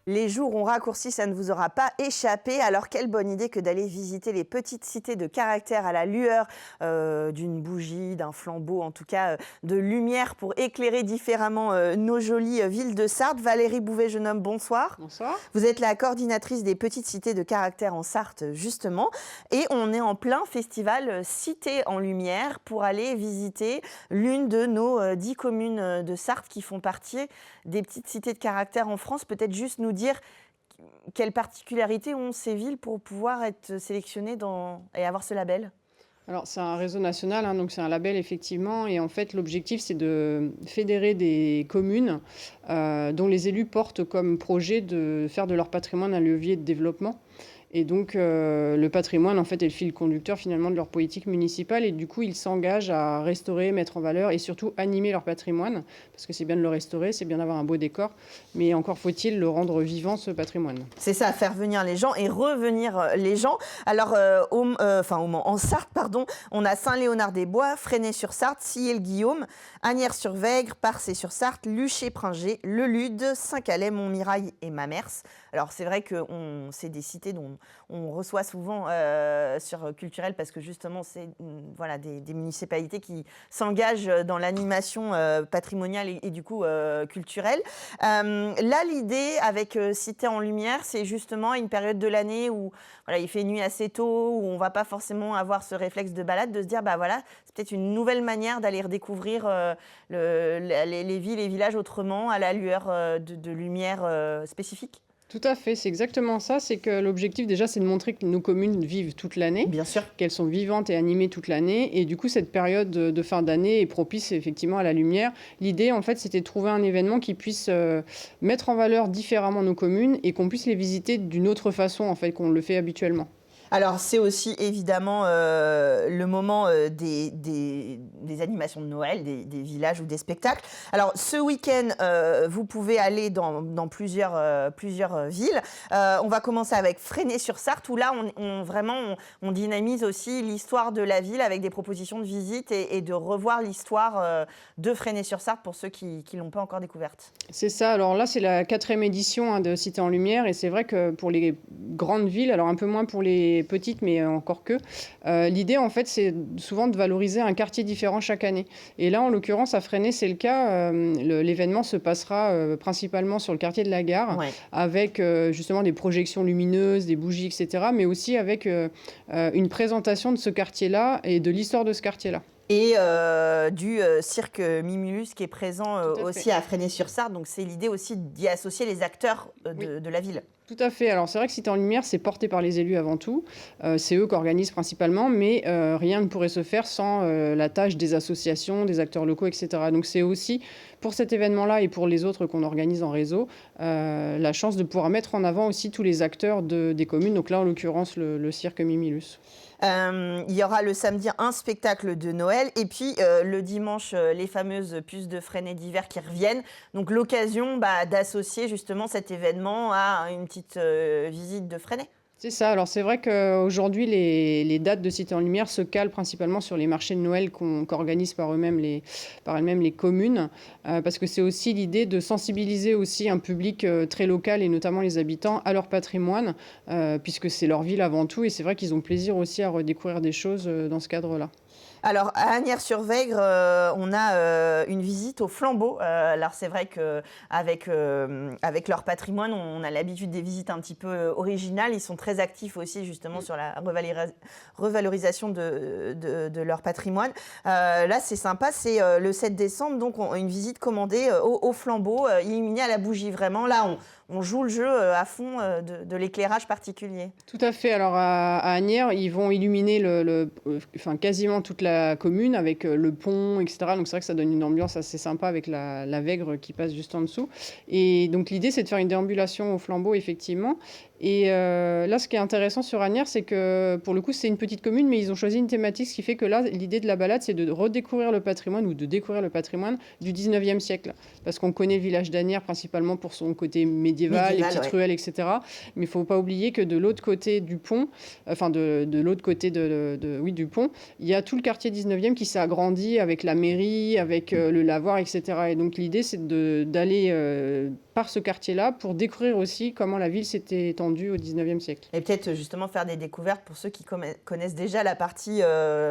Les jours ont raccourci, ça ne vous aura pas échappé. Alors, quelle bonne idée que d'aller visiter les petites cités de caractère à la lueur d'une bougie, d'un flambeau, en tout cas de lumière pour éclairer différemment nos jolies villes de Sarthe. Valérie Bouvet, jeune homme, bonsoir. Bonsoir. Vous êtes la coordinatrice des petites cités de caractère en Sarthe, justement. Et on est en plein festival Cité en Lumière pour aller visiter l'une de nos 10 communes de Sarthe qui font partie des petites cités de caractère en France. Peut-être juste nous dire quelles particularités ont ces villes pour pouvoir être sélectionnées et avoir ce label. Alors, c'est un réseau national, hein, donc c'est un label effectivement. Et en fait, l'objectif, c'est de fédérer des communes dont les élus portent comme projet de faire de leur patrimoine un levier de développement. Et donc, le patrimoine, en fait, est le fil conducteur finalement de leur politique municipale. Et du coup, ils s'engagent à restaurer, mettre en valeur et surtout animer leur patrimoine. Parce que c'est bien de le restaurer, c'est bien d'avoir un beau décor. Mais encore faut-il le rendre vivant, ce patrimoine. C'est ça, faire venir les gens et revenir les gens. Alors, en Sarthe, pardon, on a Saint-Léonard-des-Bois, Fresnay-sur-Sarthe, Sillé-le-Guillaume, Asnières-sur-Vègre, Parcé-sur-Sarthe, Luché-Pringé, Le Lude, Saint-Calais, Montmirail et Mamers. Alors, c'est vrai que c'est des cités dont on reçoit souvent sur Culturel parce que justement, c'est des municipalités qui s'engagent dans l'animation patrimoniale et du coup culturelle. Là, l'idée avec Cité en Lumière, c'est justement une période de l'année où il fait nuit assez tôt, où on ne va pas forcément avoir ce réflexe de balade, de se dire, c'est peut-être une nouvelle manière d'aller redécouvrir les villes et villages autrement, à la lueur de lumière spécifique. Tout à fait, c'est exactement ça. C'est que l'objectif déjà, c'est de montrer que nos communes vivent toute l'année, Bien sûr. qu'elles sont vivantes et animées toute l'année. Et du coup, cette période de fin d'année est propice effectivement à la lumière. L'idée, en fait, c'était de trouver un événement qui puisse mettre en valeur différemment nos communes et qu'on puisse les visiter d'une autre façon, en fait, qu'on le fait habituellement. Alors, c'est aussi évidemment le moment des animations de Noël, des villages ou des spectacles. Alors, ce week-end, vous pouvez aller dans plusieurs villes. On va commencer avec Fresnay-sur-Sarthe, où là, on dynamise aussi l'histoire de la ville avec des propositions de visite et de revoir l'histoire de Fresnay-sur-Sarthe pour ceux qui ne l'ont pas encore découverte. C'est ça. Alors là, c'est la 4e édition de Cité en Lumière. Et c'est vrai que pour les grandes villes, alors un peu moins pour les petites, mais encore que, l'idée, en fait, c'est souvent de valoriser un quartier différent chaque année. Et là, en l'occurrence, à Fresnay, c'est le cas. L'événement se passera principalement sur le quartier de la Gare, Ouais. avec justement des projections lumineuses, des bougies, etc. Mais aussi avec une présentation de ce quartier-là et de l'histoire de ce quartier-là. Et du cirque Mimulus qui est présent Tout à aussi fait. à Fresnay-sur-Sarthe. Donc, c'est l'idée aussi d'y associer les acteurs Oui. de la ville. Tout à fait. Alors c'est vrai que Cité en Lumière, c'est porté par les élus avant tout. C'est eux qui organisent principalement, mais rien ne pourrait se faire sans la tâche des associations, des acteurs locaux, etc. Donc c'est aussi pour cet événement-là et pour les autres qu'on organise en réseau, la chance de pouvoir mettre en avant aussi tous les acteurs des communes. Donc là, en l'occurrence, le cirque Mimilus. Il y aura le samedi un spectacle de Noël et puis le dimanche les fameuses puces de Fresnay d'hiver qui reviennent. Donc l'occasion d'associer justement cet événement à une petite visite de Fresnay. C'est ça. Alors c'est vrai qu'aujourd'hui, les dates de Cité en Lumière se calent principalement sur les marchés de Noël qu'organisent par elles-mêmes les communes, parce que c'est aussi l'idée de sensibiliser aussi un public très local et notamment les habitants à leur patrimoine, puisque c'est leur ville avant tout et c'est vrai qu'ils ont plaisir aussi à redécouvrir des choses dans ce cadre-là. Alors, à Asnières-sur-Vègre, on a une visite au flambeau. Alors, c'est vrai qu'avec avec leur patrimoine, on a l'habitude des visites un petit peu originales. Ils sont très actifs aussi, justement, sur la revalorisation de leur patrimoine. Là, c'est sympa, c'est le 7 décembre, donc une visite commandée au flambeau, illuminée à la bougie. Vraiment, là, on joue le jeu à fond de l'éclairage particulier. Tout à fait. Alors à Asnières, ils vont illuminer quasiment toute la commune avec le pont, etc. Donc c'est vrai que ça donne une ambiance assez sympa avec la Vègre qui passe juste en dessous. Et donc l'idée, c'est de faire une déambulation au flambeau, effectivement. Et là, ce qui est intéressant sur Asnières, c'est que pour le coup, c'est une petite commune, mais ils ont choisi une thématique, ce qui fait que là, l'idée de la balade, c'est de redécouvrir le patrimoine ou de découvrir le patrimoine du 19e siècle. Parce qu'on connaît le village d'Asnières principalement pour son côté médiéval, les petites ruelles, etc. Mais il ne faut pas oublier que de l'autre côté du pont, de l'autre côté du pont, il y a tout le quartier 19e qui s'est agrandi avec la mairie, avec le lavoir, etc. Et donc l'idée, c'est d'aller par ce quartier-là pour découvrir aussi comment la ville s'était étendue au 19e siècle. Et peut-être justement faire des découvertes pour ceux qui connaissent déjà la partie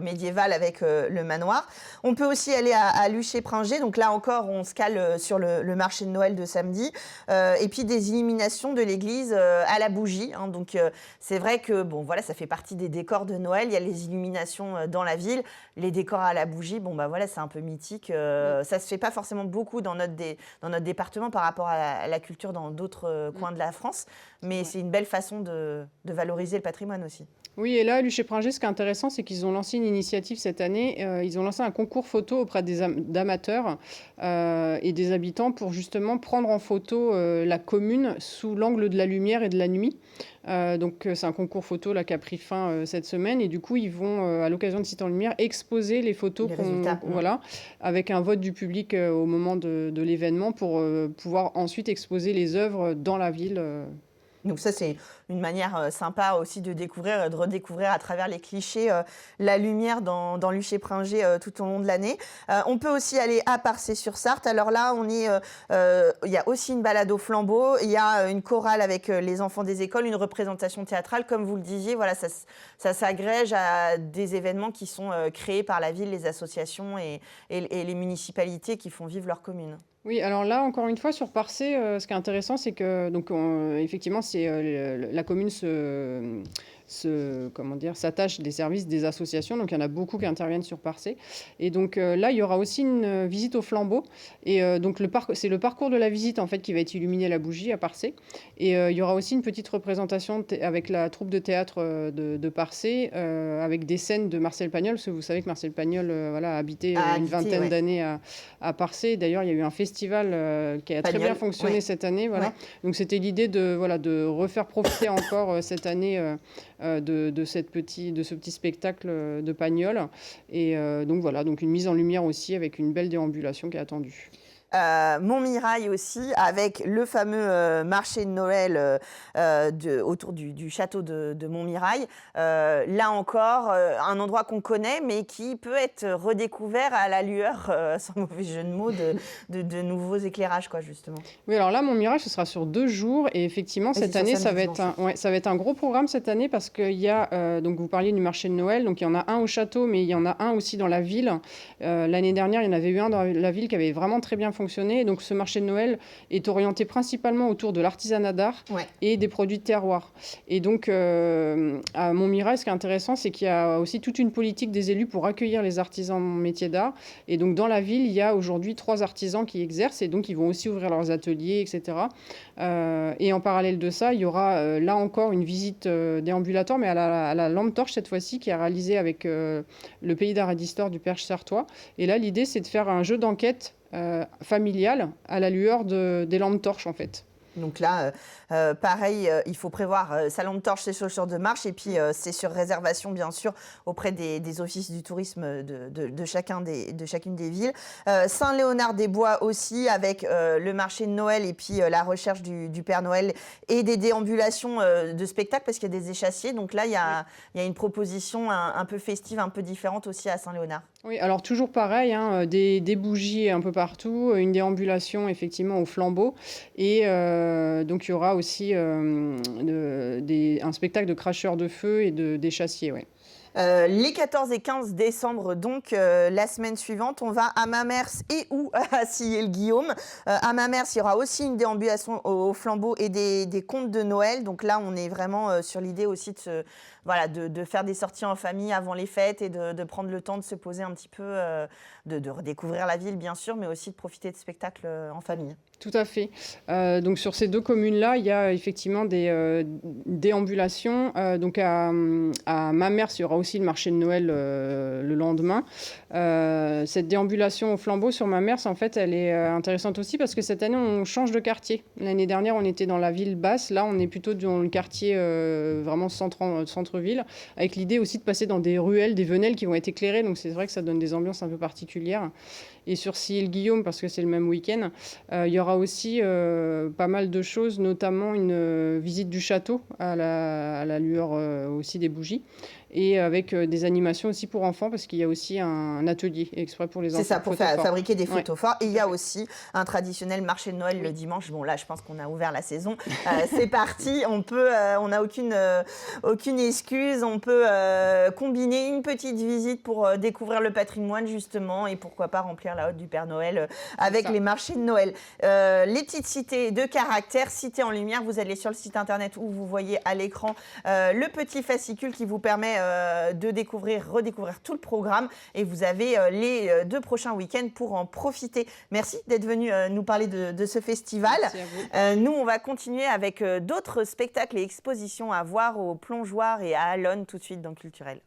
médiévale avec le manoir. On peut aussi aller à Luché-Pringé. Donc là encore, on se cale sur le marché de Noël de samedi. Et puis des illuminations de l'église à la bougie. Hein. Donc c'est vrai que bon, voilà, ça fait partie des décors de Noël. Il y a les illuminations dans la ville. Les décors à la bougie, bon, bah voilà, c'est un peu mythique. Ça se fait pas forcément beaucoup dans notre département par rapport à la culture dans d'autres coins de la France. Mais c'est une belle façon de valoriser le patrimoine aussi. Oui, et là, à Luché-Pringé, ce qui est intéressant, c'est qu'ils ont lancé une initiative cette année. Ils ont lancé un concours photo auprès d'amateurs et des habitants pour justement prendre en photo la commune sous l'angle de la lumière et de la nuit. Donc, c'est un concours photo là, qui a pris fin cette semaine. Et du coup, ils vont, à l'occasion de Sites en Lumière, exposer les photos voilà, avec un vote du public au moment de l'événement pour pouvoir ensuite exposer les œuvres dans la ville. Donc ça, c'est une manière sympa aussi de découvrir, de redécouvrir à travers les clichés la lumière dans Luché-Pringé tout au long de l'année. On peut aussi aller à Parçay-sur-Sarthe. Alors là, il y a aussi une balade au flambeau. Il y a une chorale avec les enfants des écoles, une représentation théâtrale. Comme vous le disiez, voilà, ça s'agrège à des événements qui sont créés par la ville, les associations et les municipalités qui font vivre leur commune. Oui, alors là, encore une fois, sur Parçay, ce qui est intéressant, c'est que, donc, effectivement, la commune comment dire, s'attache des services des associations. Donc, il y en a beaucoup qui interviennent sur Parçay. Et donc, là, il y aura aussi une visite au flambeau. Et donc, c'est le parcours de la visite, en fait, qui va être illuminé à la bougie à Parçay. Et il y aura aussi une petite représentation avec la troupe de théâtre de Parçay, avec des scènes de Marcel Pagnol, parce que vous savez que Marcel Pagnol voilà, a habité une vingtaine d'années à Parçay. D'ailleurs, il y a eu un festival qui a très bien fonctionné cette année. Voilà. Ouais. Donc, c'était l'idée de refaire profiter encore cette année de ce petit spectacle de Pagnol. Et donc, voilà, donc une mise en lumière aussi avec une belle déambulation qui est attendue. Montmirail aussi, avec le fameux marché de Noël autour du château de Montmirail. Là encore, un endroit qu'on connaît, mais qui peut être redécouvert à la lueur, sans mauvais jeu de mots, de nouveaux éclairages, quoi, justement. Oui, alors là, Montmirail, ce sera sur 2 jours. Et effectivement, cette année, ça va être un gros programme cette année parce qu'il y a, donc vous parliez du marché de Noël, donc il y en a un au château, mais il y en a un aussi dans la ville. L'année dernière, il y en avait eu un dans la ville qui avait vraiment très bien fonctionné. Donc, ce marché de Noël est orienté principalement autour de l'artisanat d'art et des produits de terroir. Et donc, à Montmirail, ce qui est intéressant, c'est qu'il y a aussi toute une politique des élus pour accueillir les artisans en métier d'art. Et donc, dans la ville, il y a aujourd'hui 3 artisans qui exercent et donc, ils vont aussi ouvrir leurs ateliers, etc. Et en parallèle de ça, il y aura là encore une visite déambulatoire, mais à la lampe torche cette fois-ci, qui est réalisée avec le Pays d'art et d'histoire du Perche sartois. Et là, l'idée, c'est de faire un jeu d'enquête familiale à la lueur des lampes torches, en fait. Donc là, pareil, il faut prévoir sa lampe torche, ses chaussures de marche, et puis c'est sur réservation, bien sûr, auprès des offices du tourisme de chacune des villes. Saint-Léonard-des-Bois aussi, avec le marché de Noël et puis la recherche du Père Noël et des déambulations de spectacles, parce qu'il y a des échassiers. Donc là, il y a une proposition un peu festive, un peu différente aussi à Saint-Léonard. Oui, alors toujours pareil, hein, des bougies un peu partout, une déambulation effectivement au flambeau et donc il y aura aussi un spectacle de cracheurs de feu et d'échassiers. Ouais. Les 14 et 15 décembre, donc la semaine suivante, on va à Mamers et ou à Sillé-le-Guillaume. À Mamers, il y aura aussi une déambulation au flambeau et des contes de Noël. Donc là, on est vraiment sur l'idée aussi de faire des sorties en famille avant les fêtes et de prendre le temps de se poser un petit peu, de redécouvrir la ville, bien sûr, mais aussi de profiter de spectacles en famille. Tout à fait. Donc sur ces 2 communes-là, il y a effectivement des déambulations. Donc à Mamers, il y aura aussi le marché de Noël le lendemain. Cette déambulation au flambeau sur Mamers, en fait, elle est intéressante aussi parce que cette année, on change de quartier. L'année dernière, on était dans la ville basse. Là, on est plutôt dans le quartier vraiment centre-ville, avec l'idée aussi de passer dans des ruelles, des venelles qui vont être éclairées. Donc c'est vrai que ça donne des ambiances un peu particulières. Et sur Sillé-le-Guillaume, parce que c'est le même week-end, il y aura aussi pas mal de choses, notamment une visite du château à la lueur aussi des bougies. et avec des animations aussi pour enfants, parce qu'il y a aussi un atelier exprès pour les enfants. C'est ça, pour fabriquer des photos forts. Et il y a Tout à fait. aussi un traditionnel marché de Noël le dimanche. Bon, là, je pense qu'on a ouvert la saison. C'est parti. On n'a aucune excuse. On peut combiner une petite visite pour découvrir le patrimoine, justement, et pourquoi pas remplir la hotte du Père Noël avec les marchés de Noël. Les petites cités de caractère, cités en lumière, vous allez sur le site internet où vous voyez à l'écran le petit fascicule qui vous permet de redécouvrir tout le programme, et vous avez les 2 prochains week-ends pour en profiter. Merci d'être venu nous parler de ce festival. Merci à vous. Nous, on va continuer avec d'autres spectacles et expositions à voir au Plongeoir et à Allonne tout de suite dans Culturel.